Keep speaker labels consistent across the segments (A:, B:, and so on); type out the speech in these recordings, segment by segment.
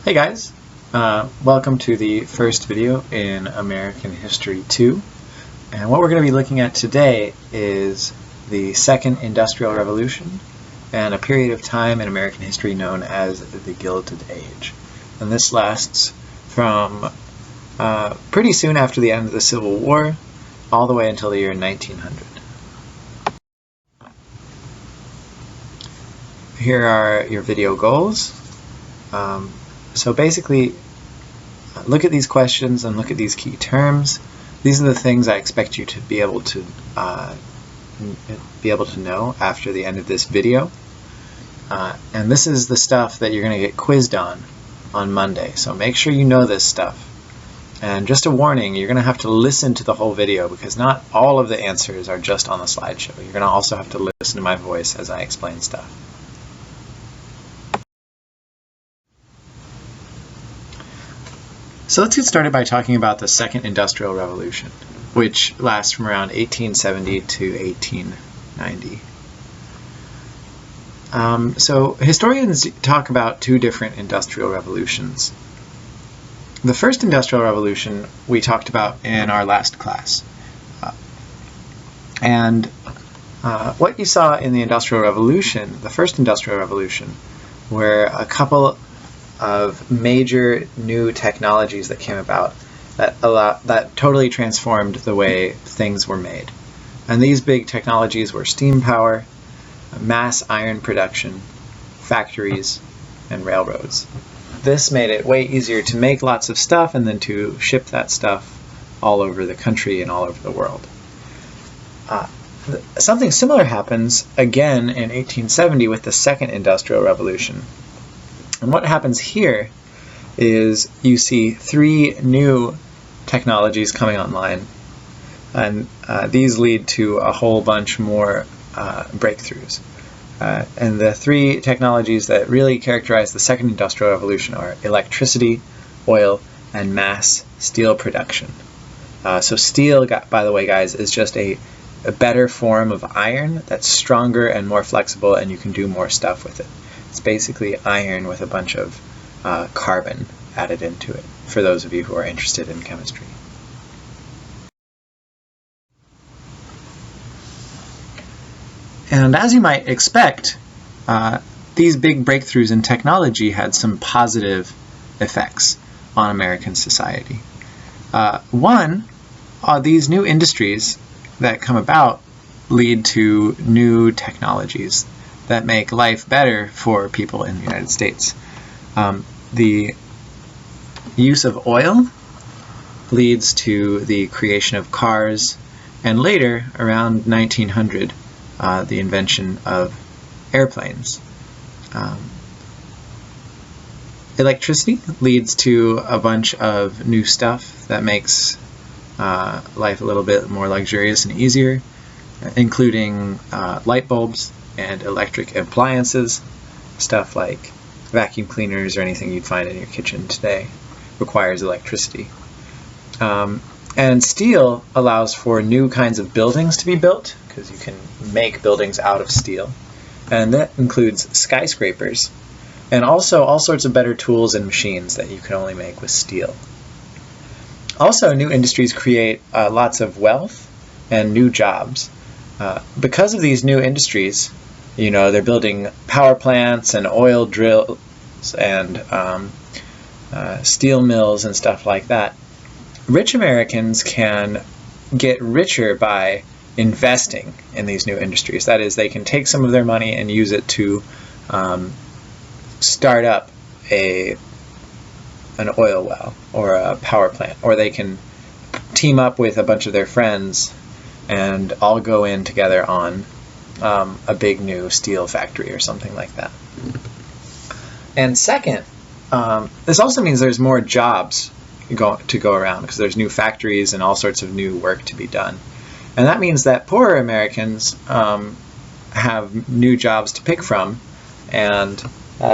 A: Hey guys, welcome to the first video in American History 2. And what we're going to be looking at today is the Second Industrial Revolution and a period of time in American history known as the Gilded Age. And this lasts from pretty soon after the end of the Civil War all the way until the year 1900. Here are your video goals. So basically, look at these questions and look at these key terms. These are the things I expect you to be able to know after the end of this video. And this is the stuff that you're going to get quizzed on Monday. So make sure you know this stuff. And just a warning, you're going to have to listen to the whole video because not all of the answers are just on the slideshow. You're going to also have to listen to my voice as I explain stuff. So let's get started by talking about the Second Industrial Revolution, which lasts from around 1870 to 1890. So historians talk about two different industrial revolutions. The first industrial revolution we talked about in our last class. What you saw in the Industrial Revolution, the first Industrial Revolution, were a couple of major new technologies that came about that totally transformed the way things were made. And these big technologies were steam power, mass iron production, factories, and railroads. This made it way easier to make lots of stuff and then to ship that stuff all over the country and all over the world. Something similar happens again in 1870 with the Second Industrial Revolution. And what happens here is you see three new technologies coming online, and these lead to a whole bunch more breakthroughs. And the three technologies that really characterize the Second Industrial Revolution are electricity, oil, and mass steel production. So steel, by the way, guys, is just a better form of iron that's stronger and more flexible, and you can do more stuff with it. It's basically iron with a bunch of carbon added into it, for those of you who are interested in chemistry. And as you might expect, these big breakthroughs in technology had some positive effects on American society. One, these new industries that come about lead to new technologies that make life better for people in the United States. The use of oil leads to the creation of cars, and later, around 1900, the invention of airplanes. Electricity leads to a bunch of new stuff that makes life a little bit more luxurious and easier, including light bulbs and electric appliances. Stuff like vacuum cleaners or anything you'd find in your kitchen today requires electricity. And steel allows for new kinds of buildings to be built, because you can make buildings out of steel. And that includes skyscrapers, and also all sorts of better tools and machines that you can only make with steel. Also, new industries create lots of wealth and new jobs. Because of these new industries, you know, they're building power plants and oil drills and steel mills and stuff like that. Rich Americans can get richer by investing in these new industries. That is, they can take some of their money and use it to start up an oil well or a power plant, or they can team up with a bunch of their friends and all go in together on a big new steel factory or something like that. And second, this also means there's more jobs to go around, because there's new factories and all sorts of new work to be done. And that means that poorer Americans have new jobs to pick from and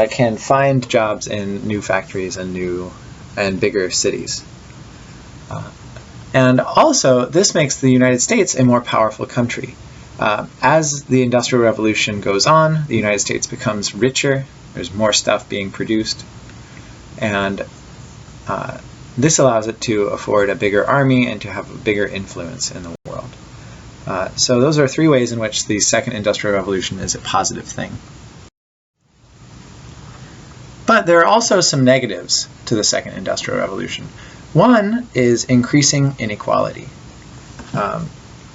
A: can find jobs in new factories and bigger cities. And also, this makes the United States a more powerful country. As the Industrial Revolution goes on, the United States becomes richer, there's more stuff being produced, And this allows it to afford a bigger army and to have a bigger influence in the world. So those are three ways in which the Second Industrial Revolution is a positive thing. But there are also some negatives to the Second Industrial Revolution. One is increasing inequality.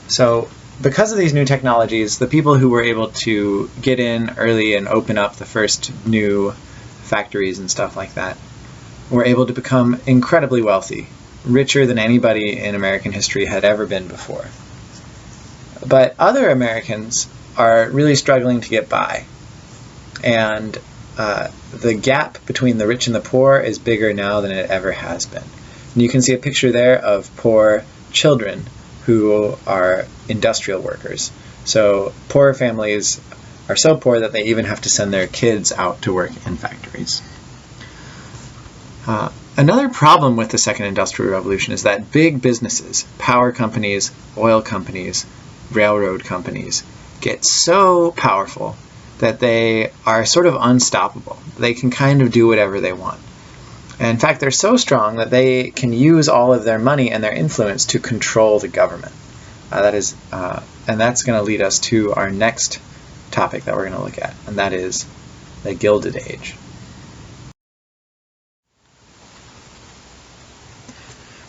A: So because of these new technologies, the people who were able to get in early and open up the first new factories and stuff like that were able to become incredibly wealthy, richer than anybody in American history had ever been before. But other Americans are really struggling to get by. And the gap between the rich and the poor is bigger now than it ever has been. And you can see a picture there of poor children who are industrial workers. So poor families are so poor that they even have to send their kids out to work in factories. Another problem with the Second Industrial Revolution is that big businesses, power companies, oil companies, railroad companies, get so powerful that they are sort of unstoppable. They can kind of do whatever they want. And in fact, they're so strong that they can use all of their money and their influence to control the government. And that's going to lead us to our next topic that we're going to look at, and that is the Gilded Age.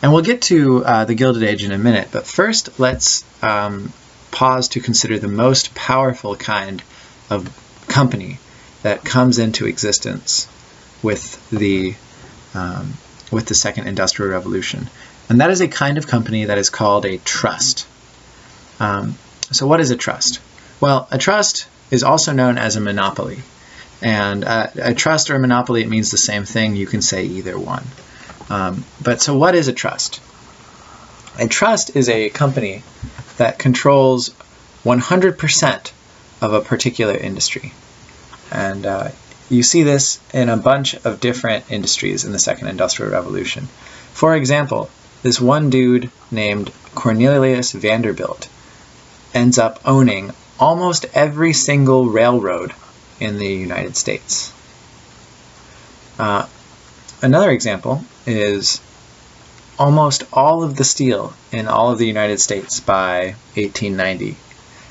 A: And we'll get to the Gilded Age in a minute, but first let's pause to consider the most powerful kind of company that comes into existence with the Second Industrial Revolution. And that is a kind of company that is called a trust. So what is a trust? Well, a trust is also known as a monopoly. And a trust or a monopoly, it means the same thing. You can say either one. But so what is a trust? A trust is a company that controls 100% of a particular industry. And you see this in a bunch of different industries in the Second Industrial Revolution. For example, this one dude named Cornelius Vanderbilt ends up owning almost every single railroad in the United States. Another example is almost all of the steel in all of the United States by 1890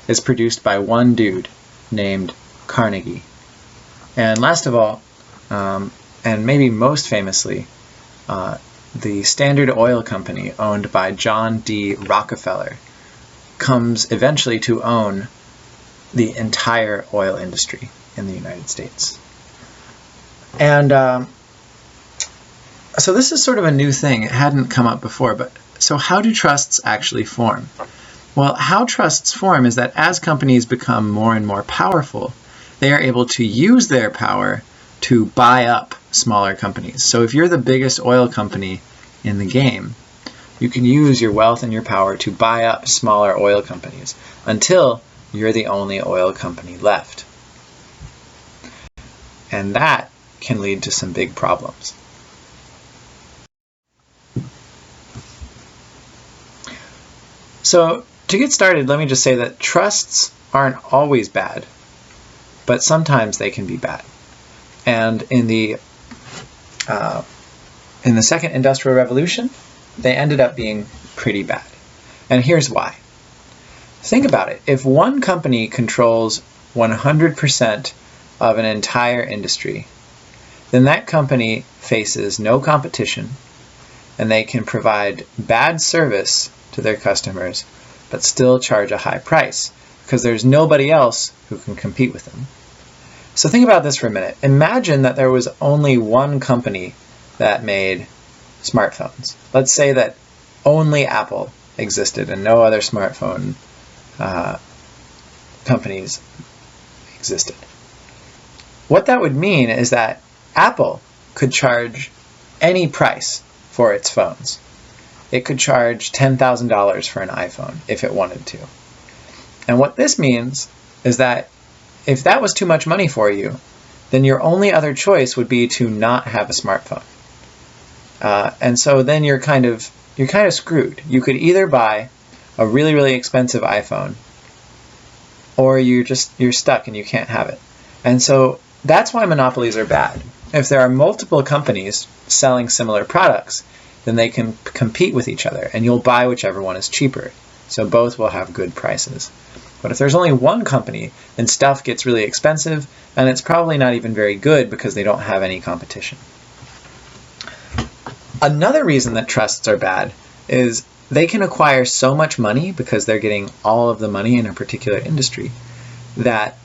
A: is produced by one dude named Carnegie. And last of all, and maybe most famously, the Standard Oil Company, owned by John D. Rockefeller, comes eventually to own the entire oil industry in the United States. And so this is sort of a new thing. It hadn't come up before, but so how do trusts actually form? Well, how trusts form is that as companies become more and more powerful, they are able to use their power to buy up smaller companies. So if you're the biggest oil company in the game, you can use your wealth and your power to buy up smaller oil companies until you're the only oil company left. And that can lead to some big problems. So to get started, let me just say that trusts aren't always bad, but sometimes they can be bad. And in the Second Industrial Revolution, they ended up being pretty bad. And here's why. Think about it. If one company controls 100% of an entire industry, then that company faces no competition, and they can provide bad service to their customers, but still charge a high price, because there's nobody else who can compete with them. So think about this for a minute. Imagine that there was only one company that made smartphones. Let's say that only Apple existed and no other smartphone companies existed. What that would mean is that Apple could charge any price for its phones. It could charge $10,000 for an iPhone if it wanted to. And what this means is that if that was too much money for you, then your only other choice would be to not have a smartphone. And so then you're kind of screwed. You could either buy a really, really expensive iPhone, or you're stuck and you can't have it. And so that's why monopolies are bad. if there are multiple companies selling similar products, then they can compete with each other, and you'll buy whichever one is cheaper. So both will have good prices. But if there's only one company, then stuff gets really expensive, and it's probably not even very good because they don't have any competition. Another reason that trusts are bad is they can acquire so much money because they're getting all of the money in a particular industry that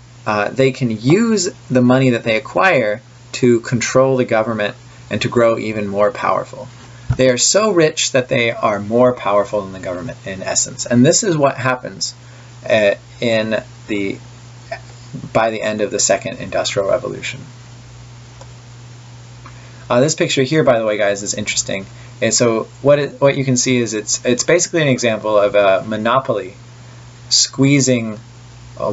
A: they can use the money that they acquire to control the government and to grow even more powerful. They are so rich that they are more powerful than the government in essence. And this is what happens by the end of the Second Industrial Revolution. This picture here, by the way, guys, is interesting. And so what you can see is it's basically an example of a monopoly squeezing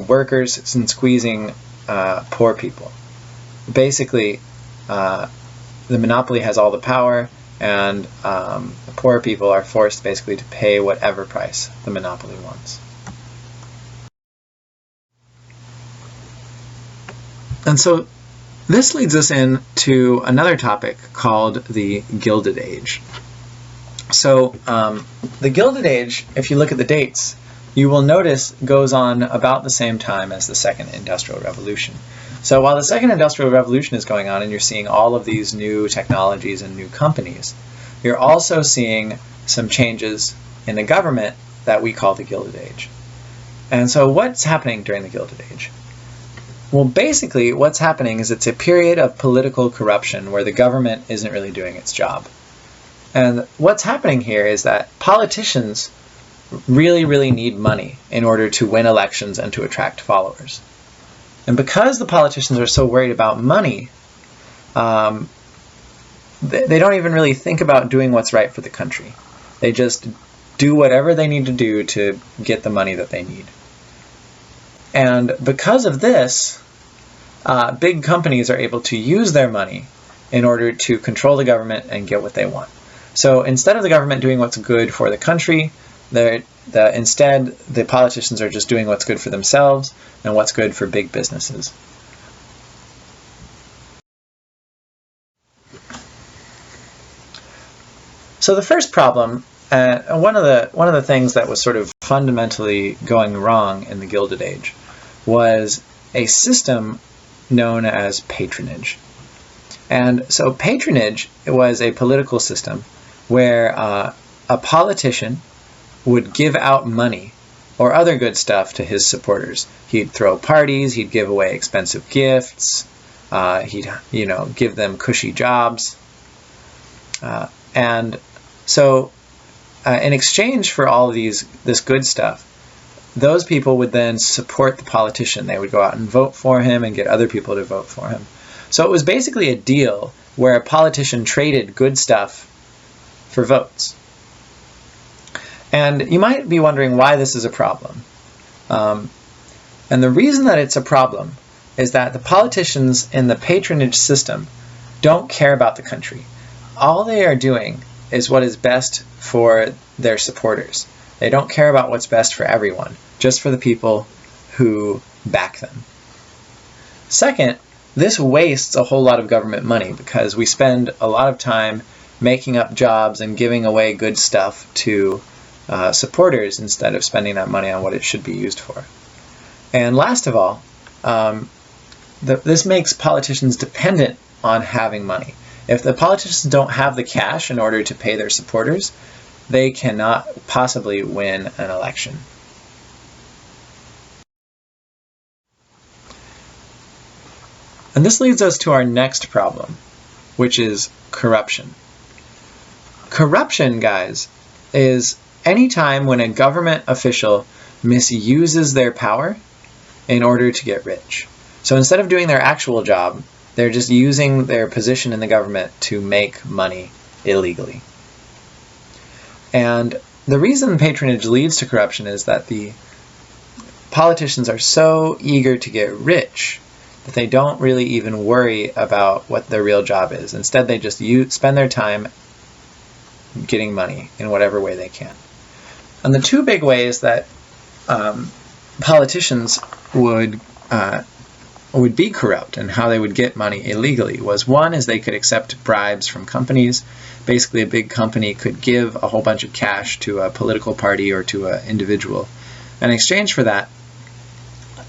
A: workers and squeezing poor people. Basically, the monopoly has all the power, and the poor people are forced basically to pay whatever price the monopoly wants. And so this leads us into another topic called the Gilded Age. So the Gilded Age, if you look at the dates, you will notice goes on about the same time as the Second Industrial Revolution. So while the Second Industrial Revolution is going on and you're seeing all of these new technologies and new companies, you're also seeing some changes in the government that we call the Gilded Age. And so what's happening during the Gilded Age? Well, basically what's happening is it's a period of political corruption where the government isn't really doing its job. And what's happening here is that politicians really, really need money in order to win elections and to attract followers. And because the politicians are so worried about money, they don't even really think about doing what's right for the country. They just do whatever they need to do to get the money that they need. And because of this, big companies are able to use their money in order to control the government and get what they want. So instead of the government doing what's good for the country, instead the politicians are just doing what's good for themselves and what's good for big businesses. So the first problem, one of the things that was sort of fundamentally going wrong in the Gilded Age was a system known as patronage. And so patronage was a political system where a politician would give out money or other good stuff to his supporters. He'd throw parties, he'd give away expensive gifts, he'd give them cushy jobs. And so in exchange for all of this good stuff, those people would then support the politician. They would go out and vote for him and get other people to vote for him. So it was basically a deal where a politician traded good stuff for votes. And you might be wondering why this is a problem. And the reason that it's a problem is that the politicians in the patronage system don't care about the country. All they are doing is what is best for their supporters. They don't care about what's best for everyone, just for the people who back them. Second, this wastes a whole lot of government money because we spend a lot of time making up jobs and giving away good stuff to supporters instead of spending that money on what it should be used for. And last of all, this makes politicians dependent on having money. If the politicians don't have the cash in order to pay their supporters, they cannot possibly win an election. And this leads us to our next problem, which is corruption. Corruption, guys, is any time when a government official misuses their power in order to get rich. So instead of doing their actual job, they're just using their position in the government to make money illegally. And the reason patronage leads to corruption is that the politicians are so eager to get rich that they don't really even worry about what their real job is. Instead, they just spend their time getting money in whatever way they can. And the two big ways that politicians would would be corrupt and how they would get money illegally was, one is they could accept bribes from companies. Basically, a big company could give a whole bunch of cash to a political party or to an individual. In exchange for that,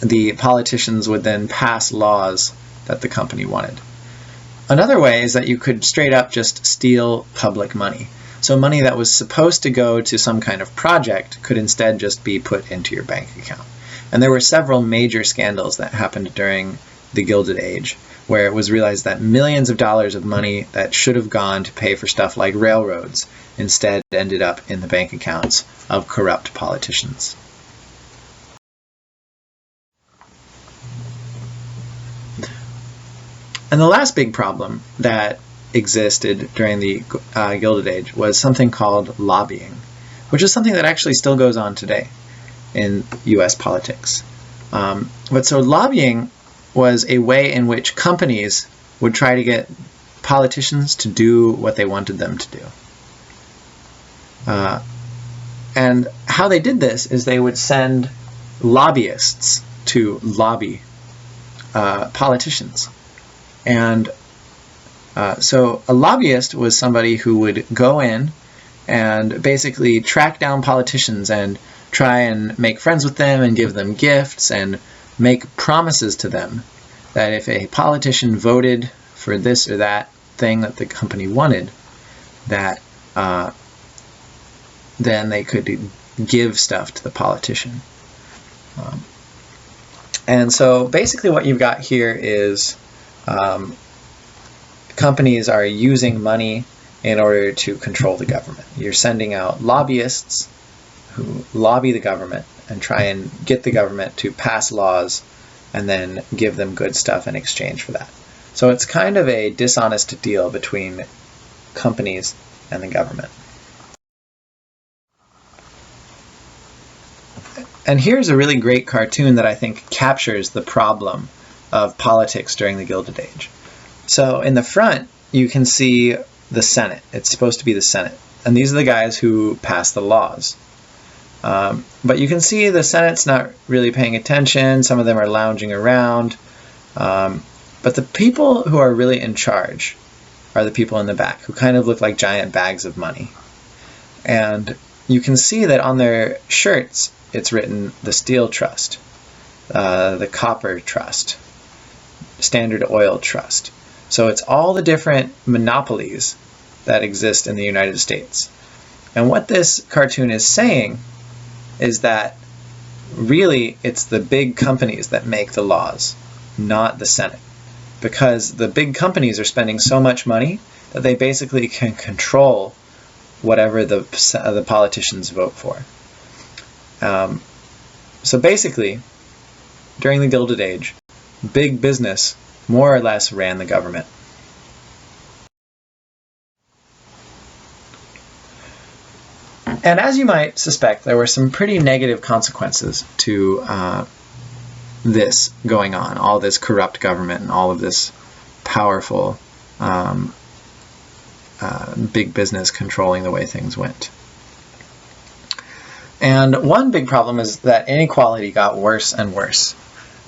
A: the politicians would then pass laws that the company wanted. Another way is that you could straight up just steal public money. So money that was supposed to go to some kind of project could instead just be put into your bank account. And there were several major scandals that happened during the Gilded Age, where it was realized that millions of dollars of money that should have gone to pay for stuff like railroads instead ended up in the bank accounts of corrupt politicians. And the last big problem that existed during the Gilded Age was something called lobbying, which is something that actually still goes on today in US politics. But so lobbying was a way in which companies would try to get politicians to do what they wanted them to do. And how they did this is they would send lobbyists to lobby politicians. And so a lobbyist was somebody who would go in and basically track down politicians and try and make friends with them and give them gifts and make promises to them that if a politician voted for this or that thing that the company wanted, that then they could give stuff to the politician. And so basically what you've got here is companies are using money in order to control the government. You're sending out lobbyists who lobby the government and try and get the government to pass laws and then give them good stuff in exchange for that. So it's kind of a dishonest deal between companies and the government. And here's a really great cartoon that I think captures the problem of politics during the Gilded Age. So in the front, you can see the Senate. It's supposed to be the Senate. And these are the guys who pass the laws. But you can see the Senate's not really paying attention. Some of them are lounging around. But the people who are really in charge are the people in the back, who kind of look like giant bags of money. And you can see that on their shirts, it's written the Steel Trust, the Copper Trust, Standard Oil Trust. So it's all the different monopolies that exist in the United States. And what this cartoon is saying is that really it's the big companies that make the laws, not the Senate. Because the big companies are spending so much money that they basically can control whatever the politicians vote for. So basically, during the Gilded Age, big business more or less ran the government. And as you might suspect, there were some pretty negative consequences to this going on, all this corrupt government and all of this powerful big business controlling the way things went. And one big problem is that inequality got worse and worse.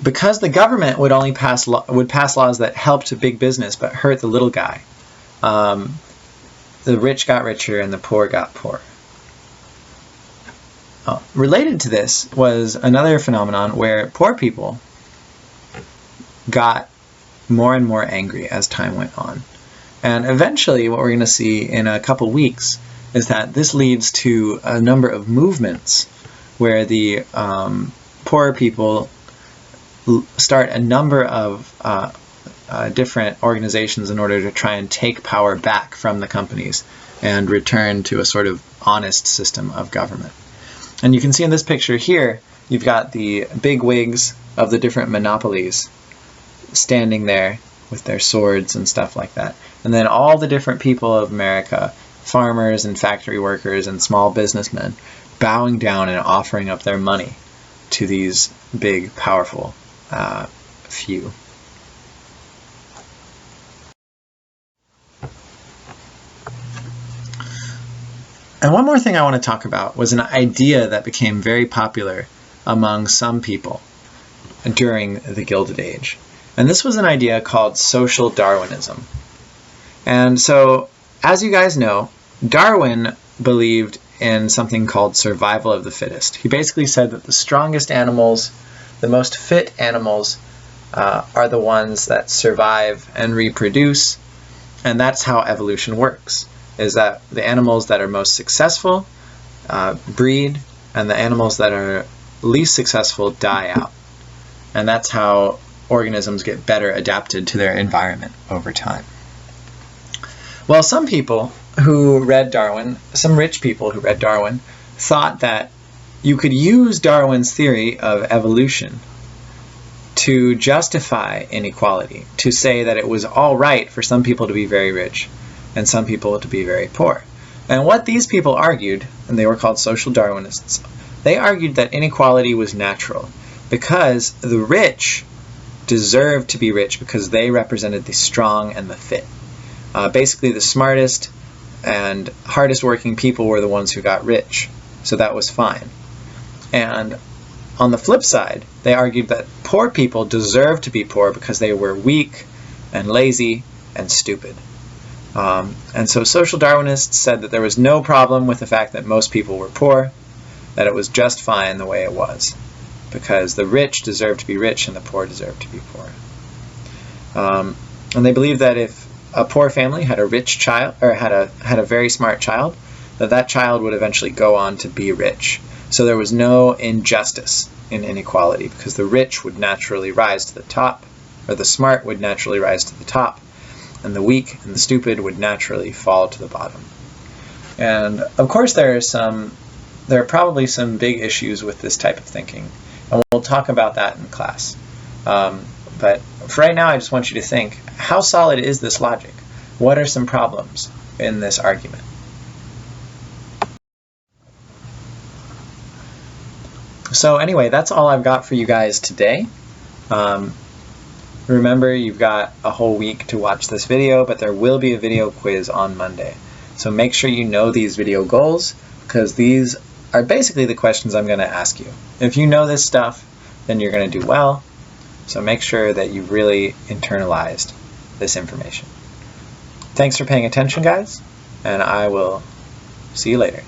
A: Because the government would only pass laws that helped big business but hurt the little guy, the rich got richer and the poor got poorer. Related to this was another phenomenon where poor people got more and more angry as time went on. And eventually what we're going to see in a couple weeks is that this leads to a number of movements where the poorer people start a number of different organizations in order to try and take power back from the companies and return to a sort of honest system of government. And you can see in this picture here, you've got the big wigs of the different monopolies standing there with their swords and stuff like that. And then all the different people of America, farmers and factory workers and small businessmen, bowing down and offering up their money to these big, powerful few. And one more thing I want to talk about was an idea that became very popular among some people during the Gilded Age. And this was an idea called social Darwinism. And so, as you guys know, Darwin believed in something called survival of the fittest. He basically said that the strongest animals, the most fit animals, are the ones that survive and reproduce, and that's how evolution works, is that the animals that are most successful breed, and the animals that are least successful die out. And that's how organisms get better adapted to their environment over time. Well, some people who read Darwin, some rich people who read Darwin, thought that you could use Darwin's theory of evolution to justify inequality, to say that it was all right for some people to be very rich and some people to be very poor. And what these people argued, and they were called social Darwinists, they argued that inequality was natural because the rich deserved to be rich because they represented the strong and the fit. Basically, the smartest and hardest working people were the ones who got rich, so that was fine. And on the flip side, they argued that poor people deserved to be poor because they were weak and lazy and stupid. And so social Darwinists said that there was no problem with the fact that most people were poor, that it was just fine the way it was, because the rich deserved to be rich and the poor deserved to be poor. And they believed that if a poor family had a rich child, or had a very smart child, that child would eventually go on to be rich. So there was no injustice in inequality, because the rich would naturally rise to the top, or the smart would naturally rise to the top, and the weak and the stupid would naturally fall to the bottom. And of course there are probably some big issues with this type of thinking, and we'll talk about that in class. But for right now, I just want you to think, how solid is this logic? What are some problems in this argument? So anyway, that's all I've got for you guys today. Remember, you've got a whole week to watch this video, but there will be a video quiz on Monday. So make sure you know these video goals, because these are basically the questions I'm going to ask you. If you know this stuff, then you're going to do well. So make sure that you've really internalized this information. Thanks for paying attention, guys, and I will see you later.